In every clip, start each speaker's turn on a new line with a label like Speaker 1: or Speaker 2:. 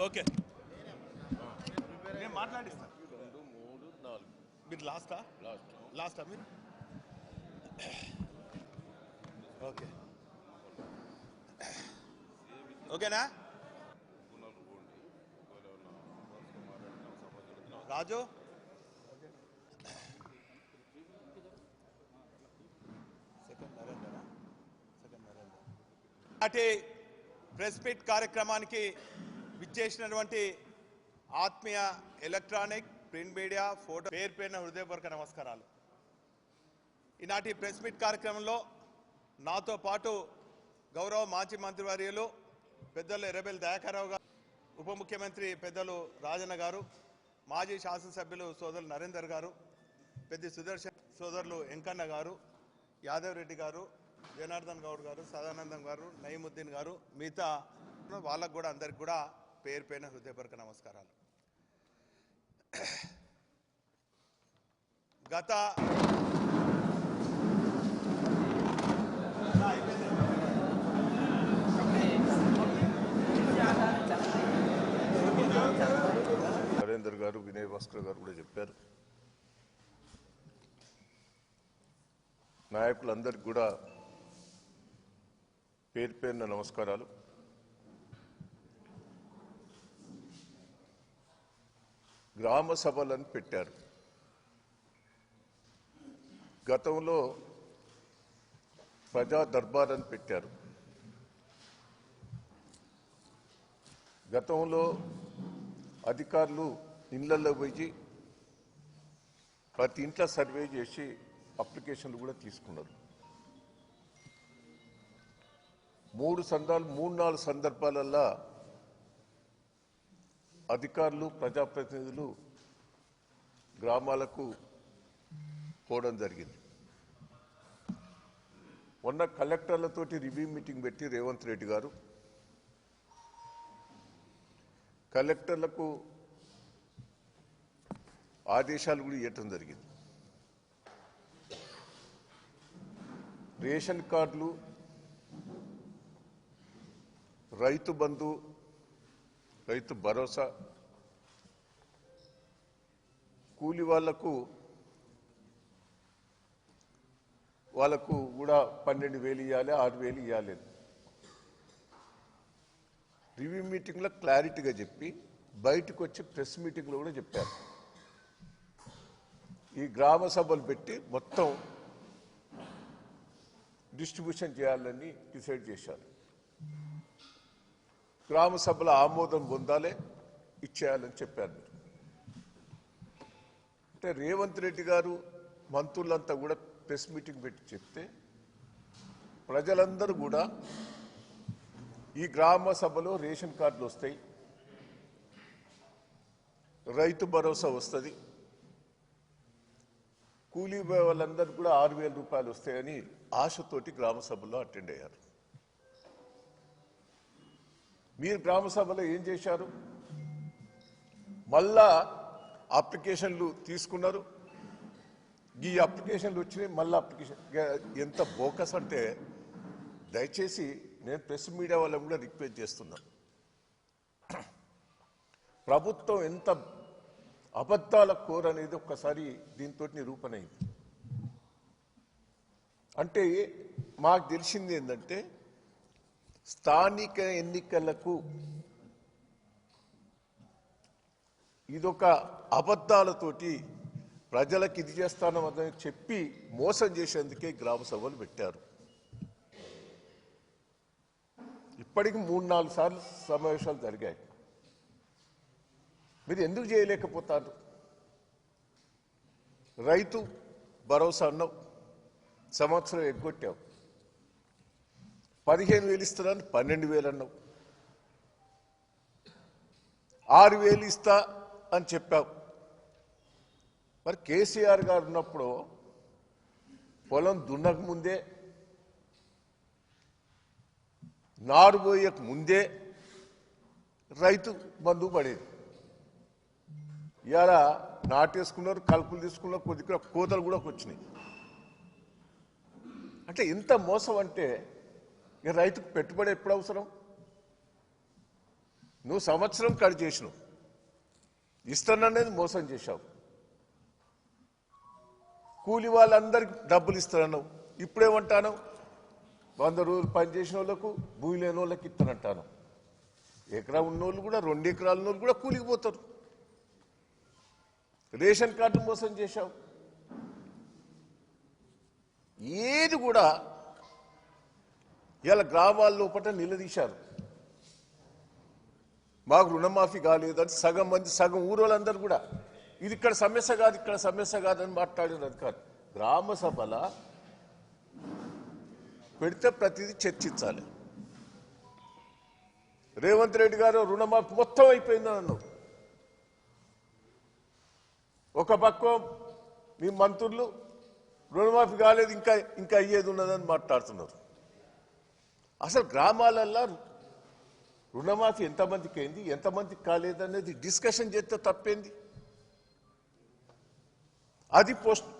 Speaker 1: Okay నేను మాట్లాడిస్తాను.
Speaker 2: 2, 3, 4
Speaker 1: మీరు లాస్టా మీరు ఓకే ఓకేనా రాజు నాటి ప్రెస్ మీట్ కార్యక్రమానికి విచ్చేసినటువంటి ఆత్మీయ ఎలక్ట్రానిక్ ప్రింట్ మీడియా ఫోటో పేరుపైన హృదయపూర్వక నమస్కారాలు. ఈనాటి ప్రెస్ మీట్ కార్యక్రమంలో నాతో పాటు గౌరవ మాజీ మంత్రివర్యులు పెద్దలు ఎర్రబెల్లి దయాకర్రావు గారు, ఉప ముఖ్యమంత్రి పెద్దలు రాజన్న గారు, మాజీ శాసనసభ్యులు సోదరులు నరేందర్ గారు, పెద్ద సుదర్శన్ సోదరులు వెంకన్న గారు, యాదవ్ రెడ్డి గారు, జనార్దన్ గౌడ్ గారు, సదానందం గారు, నయీముద్దీన్ గారు, మిగతా వాళ్ళకు కూడా అందరికి కూడా పేరుపైన హృదయపూర్వక నమస్కారాలు. గత
Speaker 2: నరేందర్ గారు, వినయ్ భాస్కర్ గారు కూడా చెప్పారు. నాయకులందరికీ కూడా పేరు పేరున నమస్కారాలు. గ్రామ సభలను పెట్టారు. గతంలో ప్రజా దర్బార్లను పెట్టారు. గతంలో అధికారులు ఇళ్లలో పోయి ప్రతి ఇంట్లో సర్వే చేసి అప్లికేషన్లు కూడా తీసుకున్నారు. 3-4 సందర్భాలల్లో అధికారులు, ప్రజాప్రతినిధులు గ్రామాలకు పోవడం జరిగింది. మొన్న కలెక్టర్లతోటి రివ్యూ మీటింగ్ పెట్టి రేవంత్ రెడ్డి గారు కలెక్టర్లకు ఆదేశాలు కూడా ఇవ్వటం జరిగింది. రేషన్ కార్డులు, రైతు బంధు, రైతు భరోసా, కూలి వాళ్లకు కూడా 12,000 ఇవ్వాలి, 6,000 ఇవ్వాలి. రివ్యూ మీటింగ్లో క్లారిటీగా చెప్పి బయటకు వచ్చి ప్రెస్ మీటింగ్లో కూడా చెప్పారు. ఈ గ్రామ సభలు పెట్టి మొత్తం డిస్ట్రిబ్యూషన్ చేయాలని డిసైడ్ చేశారు. గ్రామ సభల ఆమోదం పొందాలి, ఇచ్చేయాలని చెప్పారు. అంటే రేవంత్ రెడ్డి గారు మంత్రులంతా కూడా ప్రెస్ మీటింగ్ పెట్టి చెప్తే ప్రజలందరూ కూడా ఈ గ్రామ సభలో రేషన్ కార్డులు వస్తాయి, రైతు భరోసా వస్తుంది, కూలీ వాళ్ళందరూ కూడా 6,000 రూపాయలు వస్తాయని ఆశతోటి గ్రామ సభలో అటెండ్ అయ్యారు. మీరు గ్రామ సభలో ఏం చేశారు? మళ్ళా అప్లికేషన్లు తీసుకున్నారు. ఈ అప్లికేషన్లు వచ్చినాయి, మళ్ళీ అప్లికేషన్ ఎంత బోకస్ అంటే దయచేసి నేను ప్రెస్ మీడియా వాళ్ళని కూడా రిక్వెస్ట్ చేస్తున్నాను. ప్రభుత్వం ఎంత అబద్ధాల కోర్ అనేది ఒక్కసారి దీంతో నిరూపణ అయింది. అంటే మాకు తెలిసింది ఏంటంటే స్థానిక ఎన్నికలకు ఇదొక అబద్ధాలతోటి ప్రజలకు ఇది చేస్తానని చెప్పి మోసం చేసేందుకే గ్రామ సభలు పెట్టారు. ఇప్పటికి 3-4 సార్లు సమావేశాలు జరిగాయి. మీరు ఎందుకు చేయలేకపోతారు? రైతు భరోసా అన్నావు, సంవత్సరం ఎగ్గొట్టావు. 15,000 ఇస్తానని 12,000 అన్నావు. 6,000 ఇస్తా అని చెప్పావు. మరి కేసీఆర్ గారు ఉన్నప్పుడు పొలం దున్నక ముందే, నారు పోయక ముందే రైతు బంధు పడేది. ఇవాళ నాటేసుకున్నారు, కలుపులు తీసుకున్నారు, కొద్దిగా కోతలు కూడా వచ్చినాయి. అంటే ఎంత మోసం అంటే ఇక రైతుకు పెట్టుబడి ఎప్పుడు అవసరం? నువ్వు సంవత్సరం కట్ చేసినావు, ఇస్తాననేది మోసం చేశావు. కూలి వాళ్ళందరికీ డబ్బులు ఇస్తానన్నావు, ఇప్పుడేమంటాను 100 రోజులు పనిచేసిన వాళ్ళకు భూమి లేని వాళ్ళకి ఇస్తానంటాను. ఎకరా ఉన్నోళ్ళు కూడా 2 ఎకరాల ఉన్నోళ్ళు కూడా కూలికి పోతారు. రేషన్ కార్డు మోసం చేశావు. ఏది కూడా ఇలా గ్రామాల లోపల నిలదీశారు. మాకు రుణమాఫీ కాలేదని సగం ఊరోళ్ళందరూ కూడా ఇది ఇక్కడ సమస్య కాదు, ఇక్కడ సమస్య కాదని మాట్లాడిన అధికారులు గ్రామ సభల పెడితే ప్రతిదీ చర్చించాలి. రేవంత్ రెడ్డి గారు రుణమాఫీ మొత్తం అయిపోయిందని అన్నావు. ఒక పక్క మీ మంత్రులు రుణమాఫీ కాలేదు, ఇంకా అయ్యేది ఉన్నదని మాట్లాడుతున్నారు. అసలు గ్రామాలల్లో రుణమాఫీ ఎంతమందికి అయింది, ఎంతమందికి కాలేదనేది డిస్కషన్ చేస్తే తప్పేంది?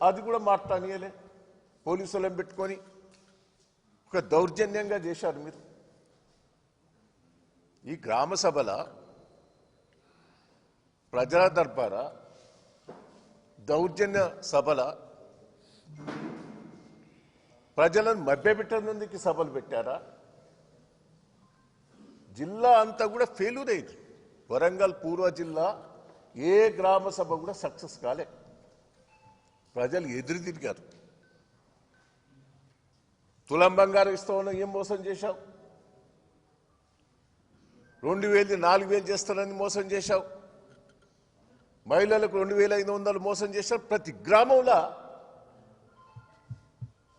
Speaker 2: అది కూడా మాట్లాడనీయలే. పోలీసులను పెట్టుకొని ఒక దౌర్జన్యంగా చేశారు మీరు. ఈ గ్రామ సభల ప్రజల దర్బారా దౌర్జన్య సభల ప్రజలను మభ్యపెట్టేందుకు సభలు పెట్టారా? జిల్లా అంతా కూడా ఫెయిల్యూర్ అయింది. వరంగల్ పూర్వ జిల్లా ఏ గ్రామ సభ కూడా సక్సెస్ కాలే. ప్రజలు ఎదురు తిరిగారు. తులం బంగారం ఇస్తామన్నా ఏం మోసం చేశావు? 2000 4000 చేస్తానని మోసం చేశావు. మహిళలకు 2500 మోసం చేశావు. ప్రతి గ్రామంలో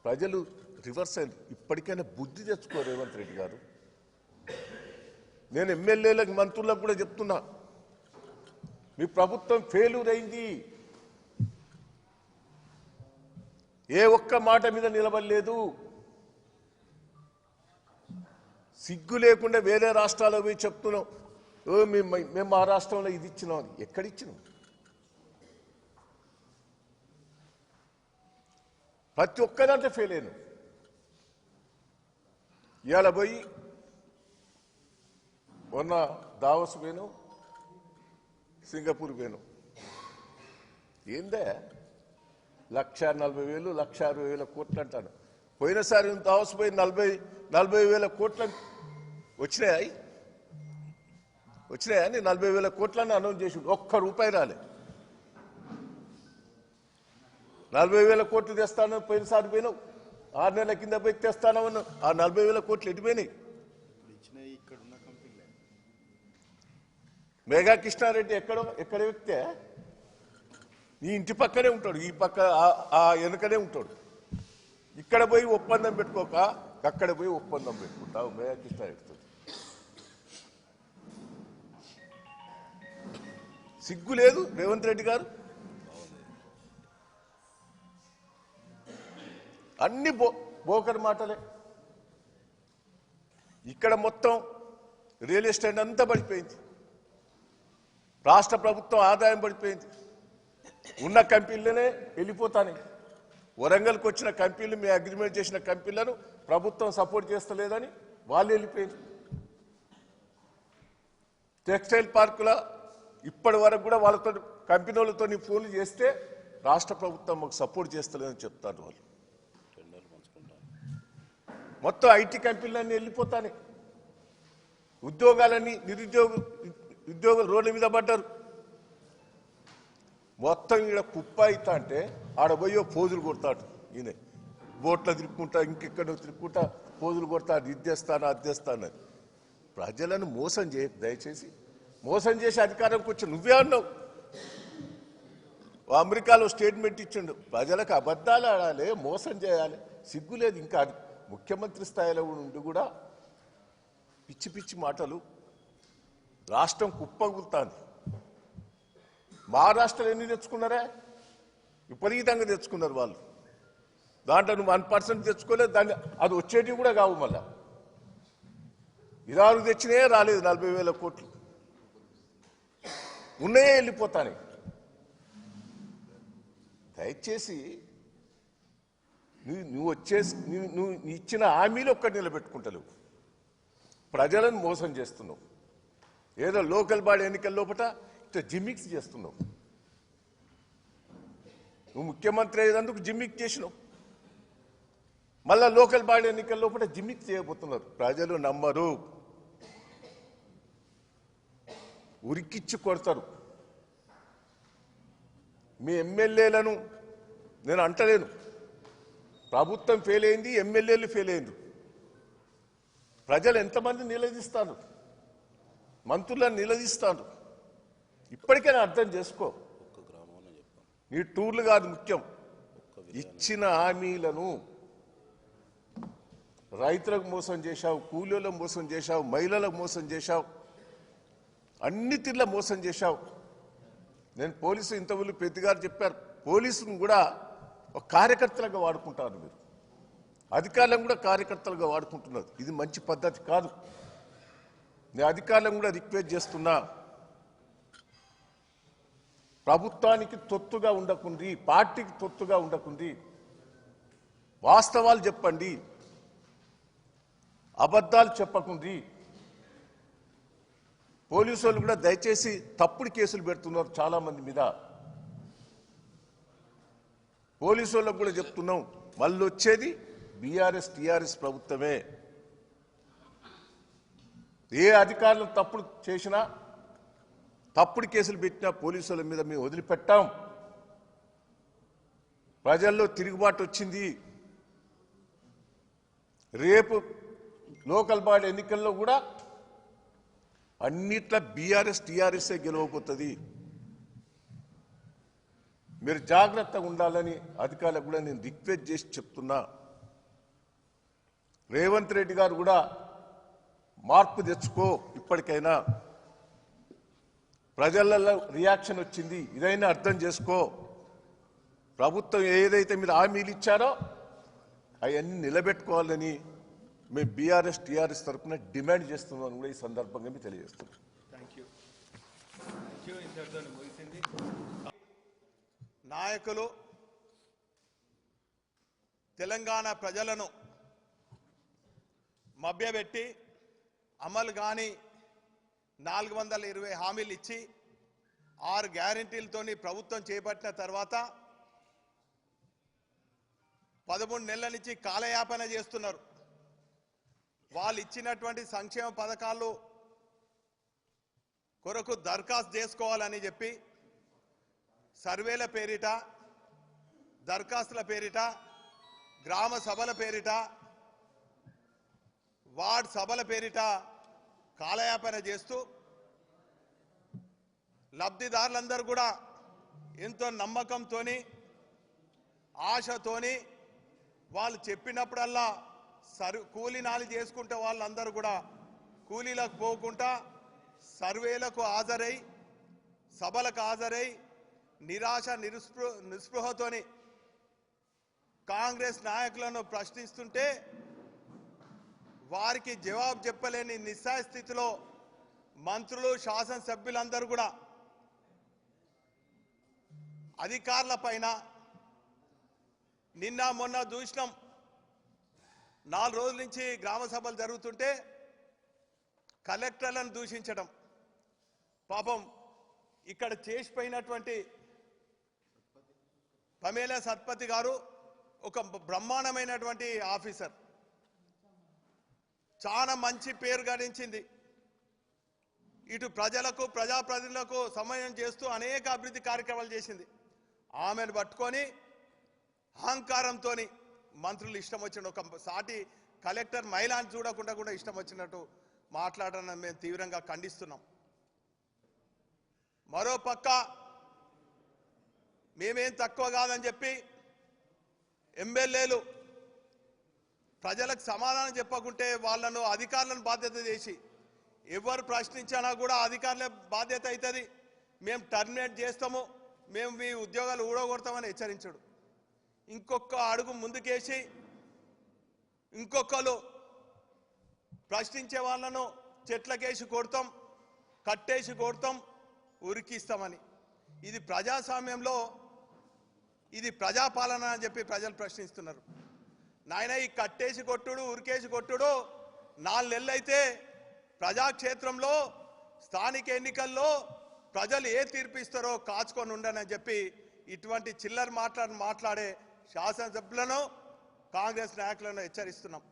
Speaker 2: ప్రజలు రివర్స్ అయింది. ఇప్పటికైనా బుద్ధి తెచ్చుకో రేవంత్ రెడ్డి గారు. నేను ఎమ్మెల్యేలకు మంత్రులకు కూడా చెప్తున్నా, మీ ప్రభుత్వం ఫెయిల్యూర్ అయింది. ఏ ఒక్క మాట మీద నిలబడలేదు. సిగ్గు లేకుండా వేరే రాష్ట్రాల్లో పోయి చెప్తున్నాం, మేము మా రాష్ట్రంలో ఇది ఇచ్చినాం. ఎక్కడిచ్చినాం? ప్రతి ఒక్కదంటే ఫెయిల్ అయ్యాను. ఇవాళ పోయి మొన్న దావస్ పోయాను, సింగపూర్ పోయాను. ఏందే 1,40,000 1,60,000 కోట్లు అంటాను. పోయినసారి దావస్ పోయి 40,000 కోట్లు వచ్చినాయి. వచ్చినాయని 40,000 కోట్లని అనౌన్స్ చేసి ₹1 రాలే. 40,000 కోట్లు తెస్తాను పోయినసారి పోయినావు. 6 నెలల కింద పోయి తెస్తానమన్నా ఆ 40,000 కోట్లు ఎటుపోయినాయి? మేఘా కృష్ణారెడ్డి ఎక్కడ వ్యక్తే నీ ఇంటి పక్కనే ఉంటాడు, ఈ పక్క ఆ వెనుకనే ఉంటాడు. ఇక్కడ పోయి ఒప్పందం పెట్టుకోక అక్కడ పోయి ఒప్పందం పెట్టుకుంటావు మేఘా కృష్ణారెడ్డితో. సిగ్గు లేదు రేవంత్ రెడ్డి గారు. అన్ని బోకర్ మాటలే. ఇక్కడ మొత్తం రియల్ ఎస్టేట్ అంతా పడిపోయింది. రాష్ట్ర ప్రభుత్వం ఆదాయం పడిపోయింది. ఉన్న కంపెనీలనే వెళ్ళిపోతాయి. వరంగల్కి వచ్చిన కంపెనీలు, మీ అగ్రిమెంట్ చేసిన కంపెనీలను ప్రభుత్వం సపోర్ట్ చేస్తలేదని వాళ్ళు వెళ్ళిపోయింది. టెక్స్టైల్ పార్కుల ఇప్పటి వరకు కూడా వాళ్ళతో కంపెనీలతో ఫోన్లు చేస్తే రాష్ట్ర ప్రభుత్వం మాకు సపోర్ట్ చేస్తలేదని చెప్తారు వాళ్ళు. మొత్తం ఐటీ కంపెనీలన్నీ వెళ్ళిపోతాయి. ఉద్యోగాలన్నీ ఉద్యోగులు రోడ్ల మీద పడ్డారు. మొత్తం ఈడ కుప్ప అవుతా అంటే ఆడబోయో పోజులు కొడతాడు. ఈయన బోట్ల తిరుక్కుంటా, ఇంకెక్కడో తిరుక్కుంటా పోజులు కొడతాడు. ఇది తెస్తాను, అది తెస్తాను. ప్రజలను మోసం దయచేసి మోసం చేసి అధికారంకి వచ్చి నువ్వే అన్నావు. అమెరికాలో స్టేట్మెంట్ ఇచ్చిండు, ప్రజలకు అబద్ధాలు ఆడాలి, మోసం చేయాలి. సిగ్గులేదు. ఇంకా ముఖ్యమంత్రి స్థాయిలో ఉండి కూడా పిచ్చి పిచ్చి మాటలు. రాష్ట్రం కుప్పగులుతాంది. మహారాష్ట్రలో ఎన్ని తెచ్చుకున్నారా? విపరీతంగా తెచ్చుకున్నారు వాళ్ళు. దాంట్లో నువ్వు 1% తెచ్చుకోలేదు. దాన్ని అది వచ్చేటివి కూడా కావు. మళ్ళా ఇదారు తెచ్చినే రాలేదు. 40,000 కోట్లు ఉన్నాయే వెళ్ళిపోతాయి. దయచేసి నువ్వు వచ్చేసి నువ్వు ఇచ్చిన హామీలు ఒక్కటి నిలబెట్టుకుంటలేవు. ప్రజలను మోసం చేస్తున్నావు. ఏదో లోకల్ బాడీ ఎన్నికల లోపల ఇట్లా జిమ్మిక్స్ చేస్తున్నావు. నువ్వు ముఖ్యమంత్రి అయ్యేందుకు జిమ్మిక్ చేసినావు. మళ్ళా లోకల్ బాడీ ఎన్నికల లోపల జిమ్మిక్ చేయబోతున్నారు. ప్రజలు నమ్మరు, ఉరికిచ్చి కొడతారు. మీ ఎమ్మెల్యేలను నేను అంటలేను, ప్రభుత్వం ఫెయిల్ అయింది, ఎమ్మెల్యేలు ఫెయిల్ అయింది. ప్రజలు ఎంతమంది నిలదీస్తారు, మంత్రులను నిలదీస్తారు. ఇప్పటికైనా అర్థం చేసుకో. నీ టూర్లు కాదు ముఖ్యం, ఇచ్చిన హామీలను రైతులకు మోసం చేశావు, కూలీలకు మోసం చేశావు, మహిళలకు మోసం చేశావు, అన్ని తీర్ల మోసం చేశావు. నేను పోలీసు ఇంతవరకు పెద్ద గారు చెప్పారు, పోలీసును కూడా ఒక కార్యకర్తలుగా వాడుకుంటారు మీరు, అధికారులను కూడా కార్యకర్తలుగా వాడుకుంటున్నారు. ఇది మంచి పద్ధతి కాదు. నేను అధికారులను కూడా రిక్వెస్ట్ చేస్తున్నా, ప్రభుత్వానికి తొత్తుగా ఉండకుంది, పార్టీకి తొత్తుగా ఉండకుంది, వాస్తవాలు చెప్పండి, అబద్ధాలు చెప్పకుంది. పోలీసు వాళ్ళు కూడా దయచేసి తప్పుడు కేసులు పెడుతున్నారు చాలా మంది మీద. పోలీసు వాళ్ళకు కూడా చెప్తున్నాం, మళ్ళీ వచ్చేది బీఆర్ఎస్ టీఆర్ఎస్ ప్రభుత్వమే. ఏ అధికారులు తప్పుడు చేసినా, తప్పుడు కేసులు పెట్టినా పోలీసు వాళ్ళ మీద మేము వదిలిపెట్టాం. ప్రజల్లో తిరుగుబాటు వచ్చింది. రేపు లోకల్ బాడీ ఎన్నికల్లో కూడా అన్నిట్లా బీఆర్ఎస్ టీఆర్ఎస్ఏ గెలవబోతుంది. మీరు జాగ్రత్తగా ఉండాలని అధికారులకు కూడా నేను రిక్వెస్ట్ చేసి చెప్తున్నా. రేవంత్ రెడ్డి గారు కూడా మార్పు తెచ్చుకో. ఇప్పటికైనా ప్రజలలో రియాక్షన్ వచ్చింది, ఇదైనా అర్థం చేసుకో. ప్రభుత్వం ఏదైతే మీరు హామీలు ఇచ్చారో అవన్నీ నిలబెట్టుకోవాలని మేము బీఆర్ఎస్ టీఆర్ఎస్ తరఫున డిమాండ్ చేస్తున్నాం కూడా ఈ సందర్భంగా మీకు తెలియజేస్తున్నాం.
Speaker 1: నాయకులు తెలంగాణ ప్రజలను మభ్యపెట్టి అమలు కాని 420 హామీలు ఇచ్చి 6 గ్యారెంటీలతోని ప్రభుత్వం చేపట్టిన తర్వాత 13 నెలల నుంచి కాలయాపన చేస్తున్నారు. వాళ్ళు ఇచ్చినటువంటి సంక్షేమ పథకాలు కొరకు దరఖాస్తు చేసుకోవాలని చెప్పి సర్వేల పేరిట, దరఖాస్తుల పేరిట, గ్రామ సభల పేరిట, వార్డ్ సభల పేరిట కాలయాపన చేస్తూ లబ్ధిదారులందరూ కూడా ఎంతో నమ్మకంతోని, ఆశతోని వాళ్ళు చెప్పినప్పుడల్లా కూలీనాలు చేసుకుంటే వాళ్ళందరూ కూడా కూలీలకు పోకుండా సర్వేలకు హాజరై, సభలకు హాజరై నిరాశ నిస్పృహతోని కాంగ్రెస్ నాయకులను ప్రశ్నిస్తుంటే వారికి జవాబు చెప్పలేని నిస్సహాయ స్థితిలో మంత్రులు, శాసనసభ్యులందరూ కూడా అధికారుల పైన నిన్న మొన్న చూసినాం. 4 రోజుల నుంచి గ్రామ సభలు జరుగుతుంటే కలెక్టర్లను దూషించడం. పాపం ఇక్కడ చేసిపోయినటువంటి పమేలా సత్పతి గారు ఒక బ్రహ్మాండమైనటువంటి ఆఫీసర్, చాలా మంచి పేరు గడించింది. ఇటు ప్రజలకు, ప్రజాప్రతినిధులకు సమన్వయం చేస్తూ అనేక అభివృద్ధి కార్యక్రమాలు చేసింది. ఆమెను పట్టుకొని అహంకారంతో మంత్రులు ఇష్టం వచ్చిన ఒక సాటి కలెక్టర్ మహిళను చూడకుండా కూడా ఇష్టం వచ్చినట్టు మాట్లాడడం మేము తీవ్రంగా ఖండిస్తున్నాం. మరోపక్క మేమేం తక్కువ కాదని చెప్పి ఎమ్మెల్యేలు ప్రజలకు సమాధానం చెప్పకుంటే వాళ్ళను అధికారులను బాధ్యత చేసి ఎవరు ప్రశ్నించినా కూడా అధికారులే బాధ్యత అవుతుంది, మేము టర్మినేట్ చేస్తాము, మేము మీ ఉద్యోగాలు ఊడగొడతామని హెచ్చరించడు. ఇంకొక అడుగు ముందుకేసి ఇంకొకరు ప్రశ్నించే వాళ్ళను చెట్లకేసి కొడతాం, కట్టేసి కొడతాం, ఉరికిస్తామని. ఇది ప్రజాస్వామ్యంలో ఇది ప్రజాపాలన అని చెప్పి ప్రజలు ప్రశ్నిస్తున్నారు. నాయన ఈ కట్టేసి కొట్టుడు ఉరికేసి కొట్టుడు 4 నెలలు అయితే ప్రజాక్షేత్రంలో స్థానిక ఎన్నికల్లో ప్రజలు ఏ తీర్పిస్తారో కాచుకొని ఉండనని చెప్పి ఇటువంటి చిల్లర మాట్లాడే శాసనసభ్యులను కాంగ్రెస్ నాయకులను హెచ్చరిస్తున్నాం.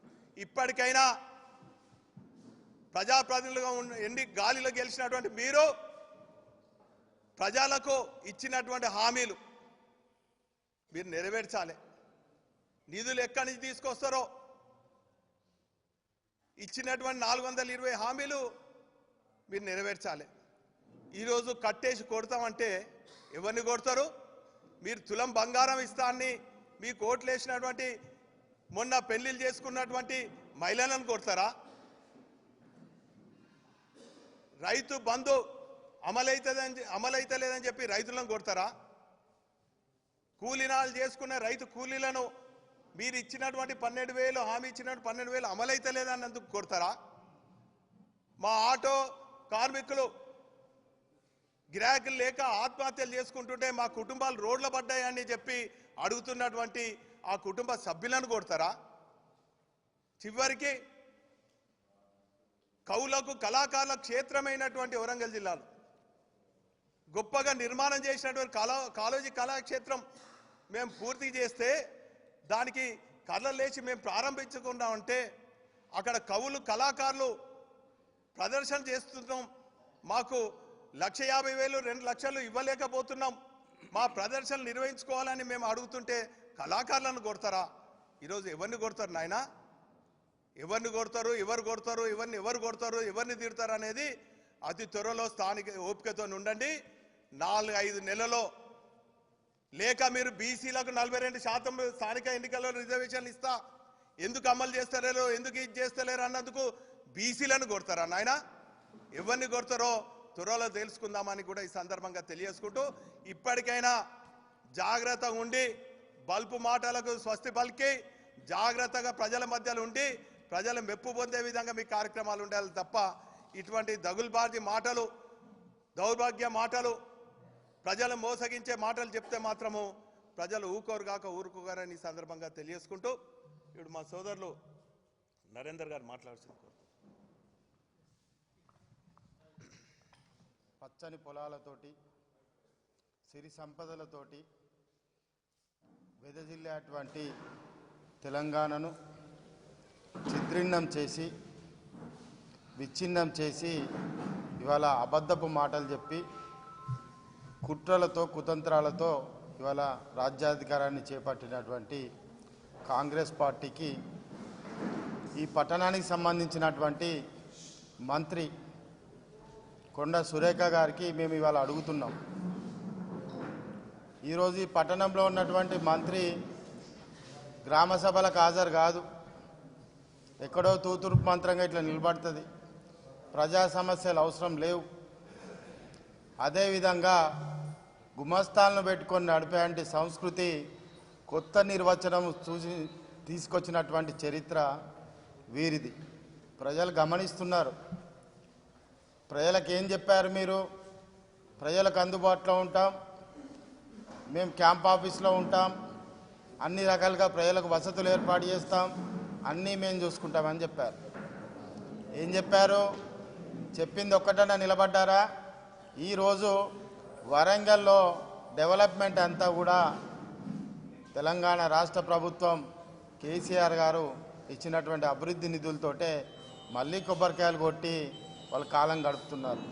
Speaker 1: ఇప్పటికైనా ప్రజాప్రతినిధులుగా గాలిలో గెలిచినటువంటి మీరు ప్రజలకు ఇచ్చినటువంటి హామీలు మీరు నెరవేర్చాలి. నిధులు ఎక్కడి నుంచి తీసుకొస్తారో ఇచ్చినటువంటి 420 హామీలు మీరు నెరవేర్చాలి. ఈరోజు కట్టేసి కొడతామంటే ఎవరిని కొడతారు? మీరు తులం బంగారం ఇస్తాన్ని మీకు ఓట్లు వేసినటువంటి మొన్న పెళ్లిళ్ళు చేసుకున్నటువంటి మహిళలను కొడతారా? రైతు బంధు అమలైతలేదని చెప్పి రైతులను కొడతారా? కూలీనాలు చేసుకున్న రైతు కూలీలను మీరు ఇచ్చినటువంటి 12,000 హామీ ఇచ్చినటువంటి 12,000 అమలైతలేదన్నందుకు కొడతారా? మా ఆటో కార్మికులు గిరాకీలు లేక ఆత్మహత్యలు చేసుకుంటుంటే మా కుటుంబాలు రోడ్ల పడ్డాయని చెప్పి అడుగుతున్నటువంటి ఆ కుటుంబ సభ్యులను కొడతారా? చివరికి కవులకు కళాకారుల క్షేత్రమైనటువంటి వరంగల్ జిల్లాలో గొప్పగా నిర్మాణం చేసినటువంటి కాళోజీ కళాక్షేత్రం మేము పూర్తి చేస్తే దానికి కళ్ళలు లేచి మేము ప్రారంభించుకున్నామంటే అక్కడ కవులు కళాకారులు ప్రదర్శన చేస్తున్నాం. మాకు 1,50,000 2 లక్షలు ఇవ్వలేకపోతున్నాం. మా ప్రదర్శనలు నిర్వహించుకోవాలని మేము అడుగుతుంటే కళాకారులను కొడతారా? ఈరోజు ఎవరిని కొడతారు నాయన? ఎవరిని కొడతారు, ఎవరు కొడతారు, ఎవరిని తిడతారు అనేది అతి త్వరలో స్థానిక ఓపికతో ఉండండి. 4-5 నెలల్లో లేక మీరు బీసీలకు 42% స్థానిక ఎన్నికల్లో రిజర్వేషన్లు ఇస్తా ఎందుకు అమలు చేస్తలేరు, ఎందుకు ఇది చేస్తలేరు అన్నందుకు బీసీలను కొడతారా నాయన? ఎవరిని కొడతారో త్వరలో తెలుసుకుందామని కూడా ఈ సందర్భంగా తెలియజేసుకుంటూ ఇప్పటికైనా జాగ్రత్తగా ఉండి బల్పు మాటలకు స్వస్తి పలికి జాగ్రత్తగా ప్రజల మధ్యలో ఉండి ప్రజల మెప్పు పొందే విధంగా మీ కార్యక్రమాలు ఉండాలి తప్ప ఇటువంటి దగుల్బాజీ మాటలు, దౌర్భాగ్య మాటలు, ప్రజలు మోసగించే మాటలు చెప్తే మాత్రము ప్రజలు ఊరుకోరని సందర్భంగా తెలియజేసుకుంటూ ఇప్పుడు మా సోదరులు నరేందర్ గారు మాట్లాడుతున్నారు.
Speaker 3: పచ్చని పొలాలతోటి సిరి సంపదలతోటి వెదజిల్లేటువంటి తెలంగాణను చిత్రిన్నం చేసి విచ్ఛిన్నం చేసి ఇవాళ అబద్ధపు మాటలు చెప్పి కుట్రలతో కుతంత్రాలతో ఇవాళ రాజ్యాధికారాన్ని చేపట్టినటువంటి కాంగ్రెస్ పార్టీకి ఈ పట్టణానికి సంబంధించినటువంటి మంత్రి కొండ సురేఖ గారికి మేము ఇవాళ అడుగుతున్నాం. ఈరోజు ఈ పట్టణంలో ఉన్నటువంటి మంత్రి గ్రామ సభలకు హాజరు కాదు, ఎక్కడో తూతురు మంత్రంగా ఇట్లా నిలబడుతుంది. ప్రజా సమస్యలు అవసరం లేవు. అదేవిధంగా గుమస్తాలను పెట్టుకొని నడిపేంటి సంస్కృతి కొత్త నిర్వచనం తీసుకొచ్చినటువంటి చరిత్ర వీరిది. ప్రజలు గమనిస్తున్నారు. ప్రజలకు ఏం చెప్పారు మీరు? ప్రజలకు అందుబాటులో ఉంటాం, మేము క్యాంప్ ఆఫీస్లో ఉంటాం, అన్ని రకాలుగా ప్రజలకు వసతులు ఏర్పాటు చేస్తాం, అన్నీ మేము చూసుకుంటామని చెప్పారు. ఏం చెప్పారు? చెప్పింది ఒక్కటన్నా నిలబడ్డారా? ఈరోజు వరంగల్లో డెవలప్మెంట్ అంతా కూడా తెలంగాణ రాష్ట్ర ప్రభుత్వం కేసీఆర్ గారు ఇచ్చినటువంటి అభివృద్ధి నిధులతోటే మళ్ళీ కొబ్బరికాయలు కొట్టి వాళ్ళ కాలం గడుపుతున్నారు.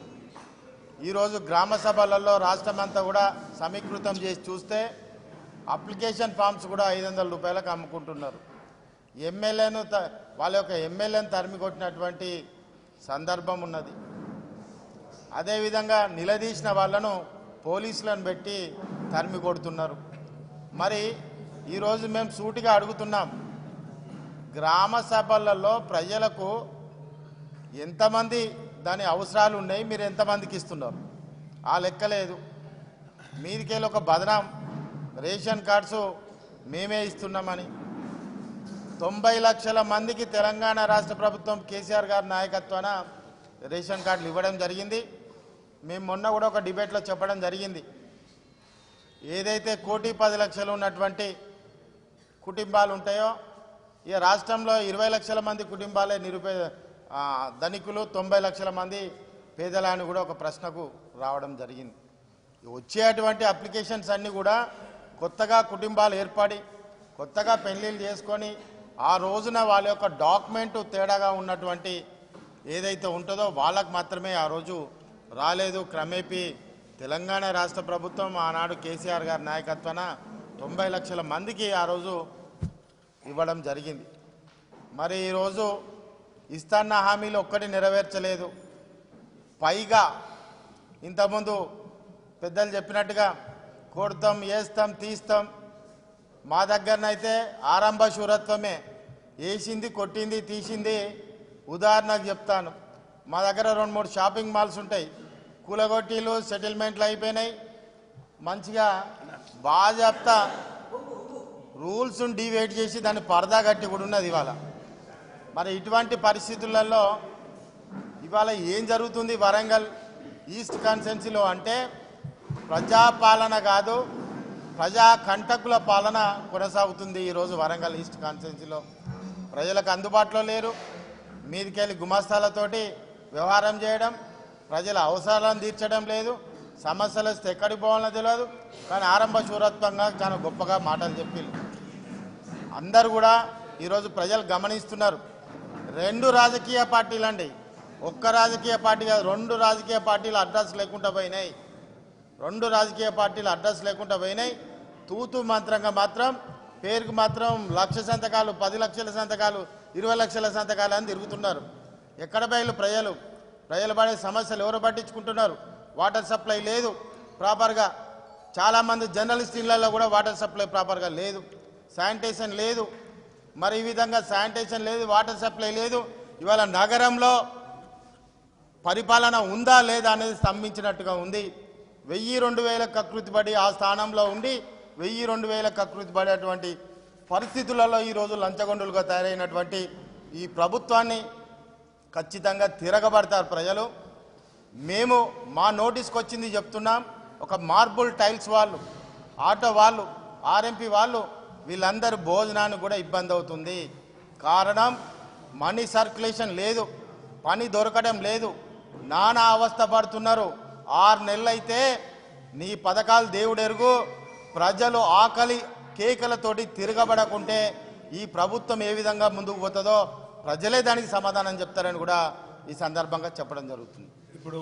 Speaker 3: ఈరోజు గ్రామ సభలలో రాష్ట్రమంతా కూడా సమీకృతం చేసి చూస్తే అప్లికేషన్ ఫామ్స్ కూడా 500 రూపాయలకు అమ్ముకుంటున్నారు. వాళ్ళ యొక్క ఎమ్మెల్యేను తరిమి కొట్టినటువంటి సందర్భం ఉన్నది. అదేవిధంగా నిలదీసిన వాళ్ళను పోలీసులను పెట్టి తరిమి కొడుతున్నారు. మరి ఈరోజు మేము సూటిగా అడుగుతున్నాం, గ్రామ సభలలో ప్రజలకు ఎంతమంది దాని అవసరాలు ఉన్నాయి, మీరు ఎంతమందికి ఇస్తున్నారు? ఆ లెక్కలేదు. మీదికెళ్ళి ఒక బదనాం రేషన్ కార్డ్స్ మేమే ఇస్తున్నామని 90 లక్షల మందికి తెలంగాణ రాష్ట్ర ప్రభుత్వం కేసీఆర్ గారి నాయకత్వాన రేషన్ కార్డులు ఇవ్వడం జరిగింది. మేము మొన్న కూడా ఒక డిబేట్లో చెప్పడం జరిగింది. ఏదైతే 1,10,00,000 ఉన్నటువంటి కుటుంబాలు ఉంటాయో ఈ రాష్ట్రంలో 20 లక్షల మంది కుటుంబాలే ధనికులు, 90 లక్షల మంది పేదలని కూడా ఒక ప్రశ్నకు రావడం జరిగింది. వచ్చేటువంటి అప్లికేషన్స్ అన్నీ కూడా కొత్తగా కుటుంబాలు ఏర్పడి కొత్తగా పెళ్లిళ్ళు చేసుకొని ఆ రోజున వాళ్ళ యొక్క డాక్యుమెంట్ తేడాగా ఉన్నటువంటి ఏదైతే ఉంటుందో వాళ్ళకు మాత్రమే ఆ రోజు రాలేదు. క్రమేపీ తెలంగాణ రాష్ట్ర ప్రభుత్వం ఆనాడు కేసీఆర్ గారి నాయకత్వాన 90 లక్షల మందికి ఆ రోజు ఇవ్వడం జరిగింది. మరి ఈరోజు ఇస్తాన్న హామీలు ఒక్కటి నెరవేర్చలేదు. పైగా ఇంతకుముందు పెద్దలు చెప్పినట్టుగా కొడతాం, వేస్తాం, తీస్తాం. మా దగ్గరనైతే ఆరంభ శూరత్వమే, వేసింది, కొట్టింది, తీసింది. ఉదాహరణకు చెప్తాను, మా దగ్గర 2-3 షాపింగ్ మాల్స్ ఉంటాయి. కూలగొట్టీలు, సెటిల్మెంట్లు అయిపోయినాయి. మంచిగా బాజాప్తా రూల్స్ను డివైడ్ చేసి దాన్ని పరదా కట్టి కూడా ఉన్నది ఇవాళ. మరి ఇటువంటి పరిస్థితులలో ఇవాళ ఏం జరుగుతుంది వరంగల్ ఈస్ట్ కాన్స్టిట్యున్సీలో అంటే ప్రజాపాలన కాదు, ప్రజా కంటకుల పాలన కొనసాగుతుంది ఈరోజు వరంగల్ ఈస్ట్ కాన్స్టిట్యున్సీలో. ప్రజలకు అందుబాటులో లేరు, మీదికెళ్ళి గుమాస్తాలతోటి వ్యవహారం చేయడం, ప్రజల అవసరాలను తీర్చడం లేదు, సమస్యలు వస్తే ఎక్కడికి పోవాలో తెలియదు. కానీ ఆరంభ శూరత్వంగా చాలా గొప్పగా మాటలు చెప్పి అందరూ కూడా ఈరోజు ప్రజలు గమనిస్తున్నారు. 2 రాజకీయ పార్టీలు అండి, ఒక్క రాజకీయ పార్టీ కాదు, 2 రాజకీయ పార్టీలు అడ్రస్ లేకుండా పోయినాయి. 2 రాజకీయ పార్టీలు అడ్రస్ లేకుండా పోయినాయి. తూతు మంత్రంగా మాత్రం పేరుకు మాత్రం 1,00,000 సంతకాలు, 10 లక్షల సంతకాలు, 20 లక్షల సంతకాలు అని తిరుగుతున్నారు. ఎక్కడ బయలు ప్రజలు పడే సమస్యలు ఎవరు పట్టించుకుంటున్నారు? వాటర్ సప్లై లేదు ప్రాపర్గా. చాలామంది జర్నలిస్ట్ ఇళ్లలో కూడా వాటర్ సప్లై ప్రాపర్గా లేదు, శానిటేషన్ లేదు. మరి ఈ విధంగా శానిటేషన్ లేదు, వాటర్ సప్లై లేదు. ఇవాళ నగరంలో పరిపాలన ఉందా లేదా అనేది స్తంభించినట్టుగా ఉంది. 1000-2000 కకృతిపడి ఆ స్థానంలో ఉండి 1000-2000 కకృతిపడేటువంటి పరిస్థితులలో ఈరోజు లంచగొండులుగా తయారైనటువంటి ఈ ప్రభుత్వాన్ని ఖచ్చితంగా తిరగబడతారు ప్రజలు. మేము మా నోటీస్కి వచ్చింది చెప్తున్నాం. ఒక మార్బుల్ టైల్స్ వాళ్ళు, ఆటో వాళ్ళు, ఆర్ఎంపీ వాళ్ళు, వీళ్ళందరూ భోజనానికి కూడా ఇబ్బంది అవుతుంది. కారణం మనీ సర్క్యులేషన్ లేదు, పని దొరకడం లేదు, నానా అవస్థ పడుతున్నారు. 6 నెలలు అయితే నీ పథకాలు దేవుడెరుగు. ప్రజలు ఆకలి కేకలతోటి తిరగబడకుంటే ఈ ప్రభుత్వం ఏ విధంగా ముందుకు పోతుందో ప్రజలే దానికి సమాధానం చెప్తారని కూడా ఈ సందర్భంగా చెప్పడం జరుగుతుంది.
Speaker 1: ఇప్పుడు